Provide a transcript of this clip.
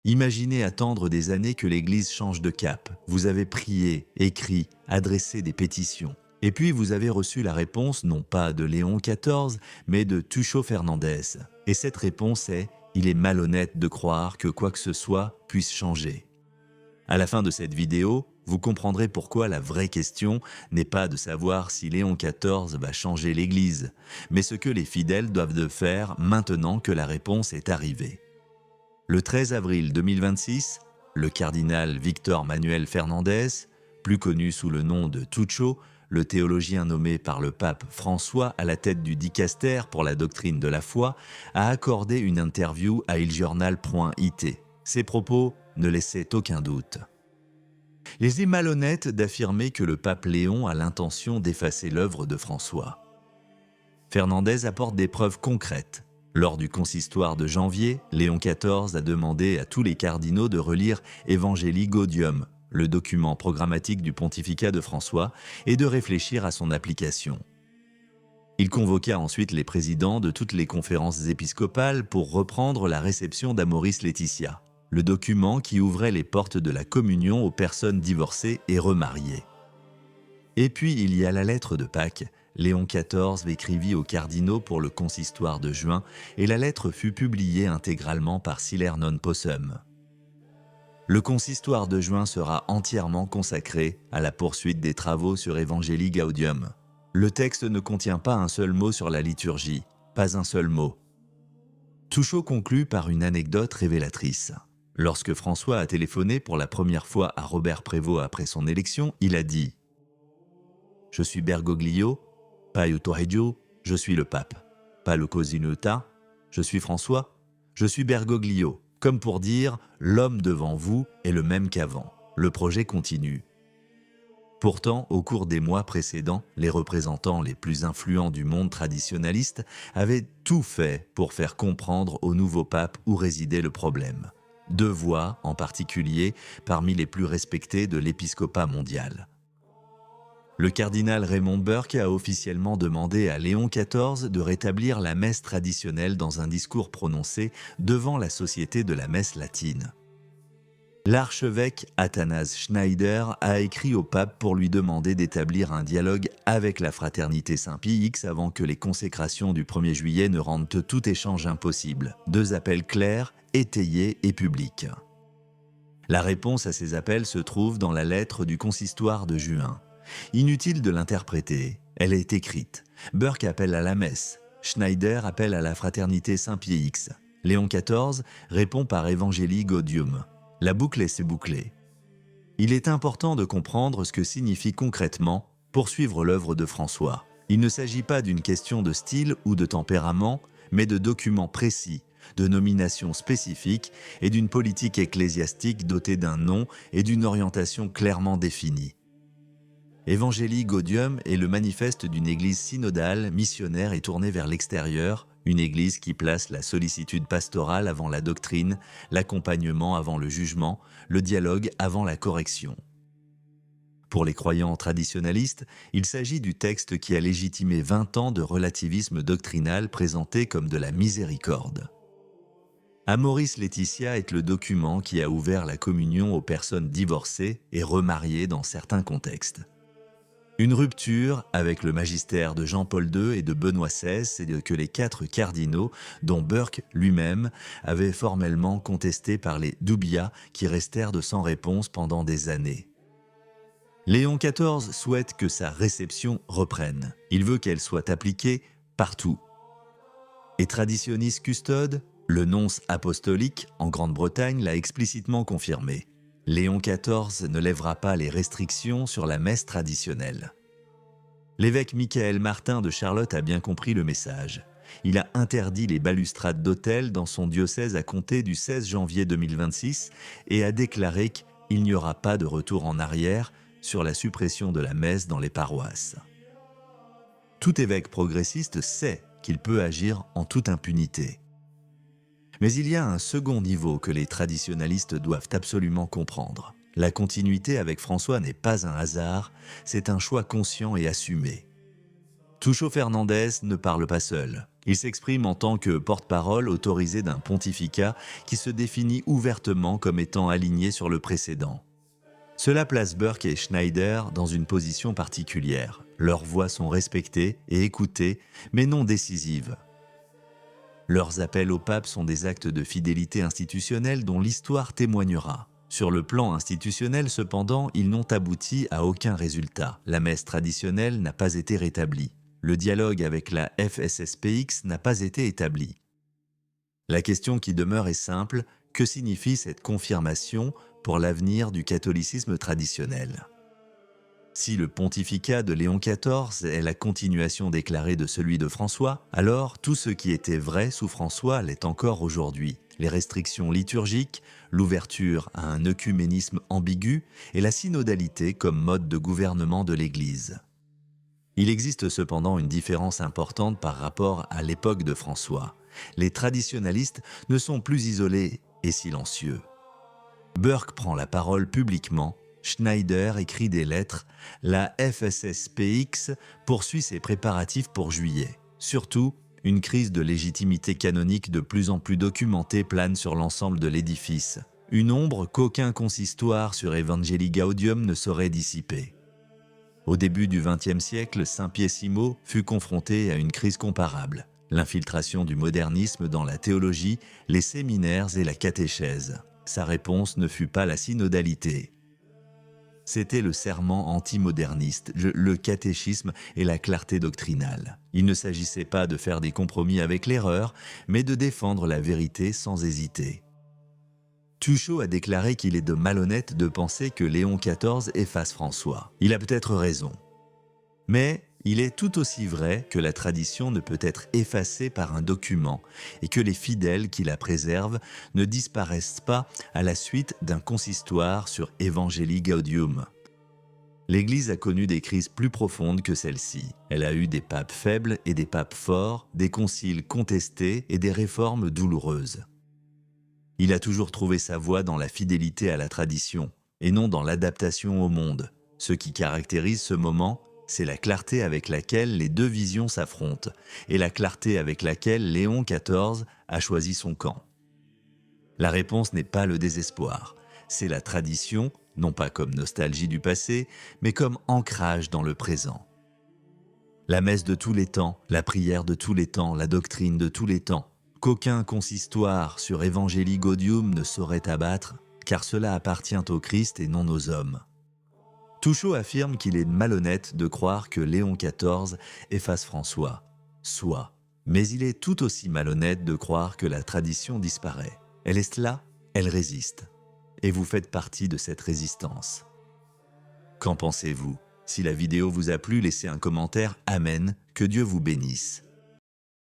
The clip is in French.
Imaginez attendre des années que l'Église change de cap. Vous avez prié, écrit, adressé des pétitions. Et puis vous avez reçu la réponse non pas de Léon XIV, mais de Tucho Fernandez. Et cette réponse est « Il est malhonnête de croire que quoi que ce soit puisse changer ». À la fin de cette vidéo, vous comprendrez pourquoi la vraie question n'est pas de savoir si Léon XIV va changer l'Église, mais ce que les fidèles doivent de faire maintenant que la réponse est arrivée. Le 13 avril 2026, le cardinal Victor Manuel Fernandez, plus connu sous le nom de Tucho, le théologien nommé par le pape François à la tête du dicaster pour la doctrine de la foi, a accordé une interview à iljournal.it. Ses propos ne laissaient aucun doute. Il est malhonnête d'affirmer que le pape Léon a l'intention d'effacer l'œuvre de François. Fernandez apporte des preuves concrètes. Lors du consistoire de janvier, Léon XIV a demandé à tous les cardinaux de relire Evangelii Gaudium, le document programmatique du pontificat de François, et de réfléchir à son application. Il convoqua ensuite les présidents de toutes les conférences épiscopales pour reprendre la réception d'Amoris Laetitia, le document qui ouvrait les portes de la communion aux personnes divorcées et remariées. Et puis il y a la lettre de Pâques. Léon XIV écrivit aux cardinaux pour le consistoire de juin et la lettre fut publiée intégralement par Siler non possum. Le consistoire de juin sera entièrement consacré à la poursuite des travaux sur Evangelii Gaudium. Le texte ne contient pas un seul mot sur la liturgie, pas un seul mot. Tucho conclut par une anecdote révélatrice. Lorsque François a téléphoné pour la première fois à Robert Prévost après son élection, il a dit « Je suis Bergoglio, pas Torreggio, je suis le pape. Pas le Cosinuta, je suis François, je suis Bergoglio. » Comme pour dire « l'homme devant vous est le même qu'avant ». Le projet continue. Pourtant, au cours des mois précédents, les représentants les plus influents du monde traditionnaliste avaient tout fait pour faire comprendre au nouveau pape où résidait le problème. Deux voix, en particulier, parmi les plus respectées de l'épiscopat mondial. Le cardinal Raymond Burke a officiellement demandé à Léon XIV de rétablir la messe traditionnelle dans un discours prononcé devant la Société de la messe latine. L'archevêque Athanase Schneider a écrit au pape pour lui demander d'établir un dialogue avec la fraternité Saint-Pie X avant que les consécrations du 1er juillet ne rendent tout échange impossible. Deux appels clairs, étayés et publics. La réponse à ces appels se trouve dans la lettre du consistoire de juin. Inutile de l'interpréter, elle est écrite. Burke appelle à la messe, Schneider appelle à la fraternité Saint-Pie X. Léon XIV répond par Evangelii Gaudium. La boucle est bouclée. Il est important de comprendre ce que signifie concrètement poursuivre l'œuvre de François. Il ne s'agit pas d'une question de style ou de tempérament, mais de documents précis, de nominations spécifiques et d'une politique ecclésiastique dotée d'un nom et d'une orientation clairement définie. Evangelii Gaudium est le manifeste d'une église synodale, missionnaire et tournée vers l'extérieur, une église qui place la sollicitude pastorale avant la doctrine, l'accompagnement avant le jugement, le dialogue avant la correction. Pour les croyants traditionalistes, il s'agit du texte qui a légitimé 20 ans de relativisme doctrinal présenté comme de la miséricorde. Amoris Laetitia est le document qui a ouvert la communion aux personnes divorcées et remariées dans certains contextes. Une rupture avec le magistère de Jean-Paul II et de Benoît XVI, c'est que les 4 cardinaux, dont Burke lui-même, avaient formellement contesté par les Dubia qui restèrent de sans réponse pendant des années. Léon XIV souhaite que sa réception reprenne. Il veut qu'elle soit appliquée partout. Et Traditionis Custode, le nonce apostolique en Grande-Bretagne, l'a explicitement confirmé. Léon XIV ne lèvera pas les restrictions sur la messe traditionnelle. L'évêque Michael Martin de Charlotte a bien compris le message. Il a interdit les balustrades d'autel dans son diocèse à compter du 16 janvier 2026 et a déclaré qu'il n'y aura pas de retour en arrière sur la suppression de la messe dans les paroisses. Tout évêque progressiste sait qu'il peut agir en toute impunité. Mais il y a un second niveau que les traditionalistes doivent absolument comprendre. La continuité avec François n'est pas un hasard, c'est un choix conscient et assumé. Tucho Fernandez ne parle pas seul. Il s'exprime en tant que porte-parole autorisé d'un pontificat qui se définit ouvertement comme étant aligné sur le précédent. Cela place Burke et Schneider dans une position particulière. Leurs voix sont respectées et écoutées, mais non décisives. Leurs appels au pape sont des actes de fidélité institutionnelle dont l'histoire témoignera. Sur le plan institutionnel, cependant, ils n'ont abouti à aucun résultat. La messe traditionnelle n'a pas été rétablie. Le dialogue avec la FSSPX n'a pas été établi. La question qui demeure est simple, que signifie cette confirmation pour l'avenir du catholicisme traditionnel? Si le pontificat de Léon XIV est la continuation déclarée de celui de François, alors tout ce qui était vrai sous François l'est encore aujourd'hui. Les restrictions liturgiques, l'ouverture à un œcuménisme ambigu et la synodalité comme mode de gouvernement de l'Église. Il existe cependant une différence importante par rapport à l'époque de François. Les traditionalistes ne sont plus isolés et silencieux. Burke prend la parole publiquement, Schneider écrit des lettres, la FSSPX poursuit ses préparatifs pour juillet. Surtout, une crise de légitimité canonique de plus en plus documentée plane sur l'ensemble de l'édifice. Une ombre qu'aucun consistoire sur Evangelii Gaudium ne saurait dissiper. Au début du XXe siècle, Saint-Pied-Simo fut confronté à une crise comparable. L'infiltration du modernisme dans la théologie, les séminaires et la catéchèse. Sa réponse ne fut pas la synodalité. C'était le serment antimoderniste, le catéchisme et la clarté doctrinale. Il ne s'agissait pas de faire des compromis avec l'erreur, mais de défendre la vérité sans hésiter. Tuchot a déclaré qu'il est de malhonnête de penser que Léon XIV efface François. Il a peut-être raison. Mais il est tout aussi vrai que la tradition ne peut être effacée par un document et que les fidèles qui la préservent ne disparaissent pas à la suite d'un consistoire sur Evangelii Gaudium. L'Église a connu des crises plus profondes que celle-ci. Elle a eu des papes faibles et des papes forts, des conciles contestés et des réformes douloureuses. Il a toujours trouvé sa voie dans la fidélité à la tradition et non dans l'adaptation au monde. Ce qui caractérise ce moment, c'est la clarté avec laquelle les deux visions s'affrontent et la clarté avec laquelle Léon XIV a choisi son camp. La réponse n'est pas le désespoir, c'est la tradition, non pas comme nostalgie du passé, mais comme ancrage dans le présent. La messe de tous les temps, la prière de tous les temps, la doctrine de tous les temps, qu'aucun consistoire sur Evangelii Gaudium ne saurait abattre, car cela appartient au Christ et non aux hommes. Tuchot affirme qu'il est malhonnête de croire que Léon XIV efface François. Soit. Mais il est tout aussi malhonnête de croire que la tradition disparaît. Elle est là, elle résiste. Et vous faites partie de cette résistance. Qu'en pensez-vous? Si la vidéo vous a plu, laissez un commentaire. Amen. Que Dieu vous bénisse.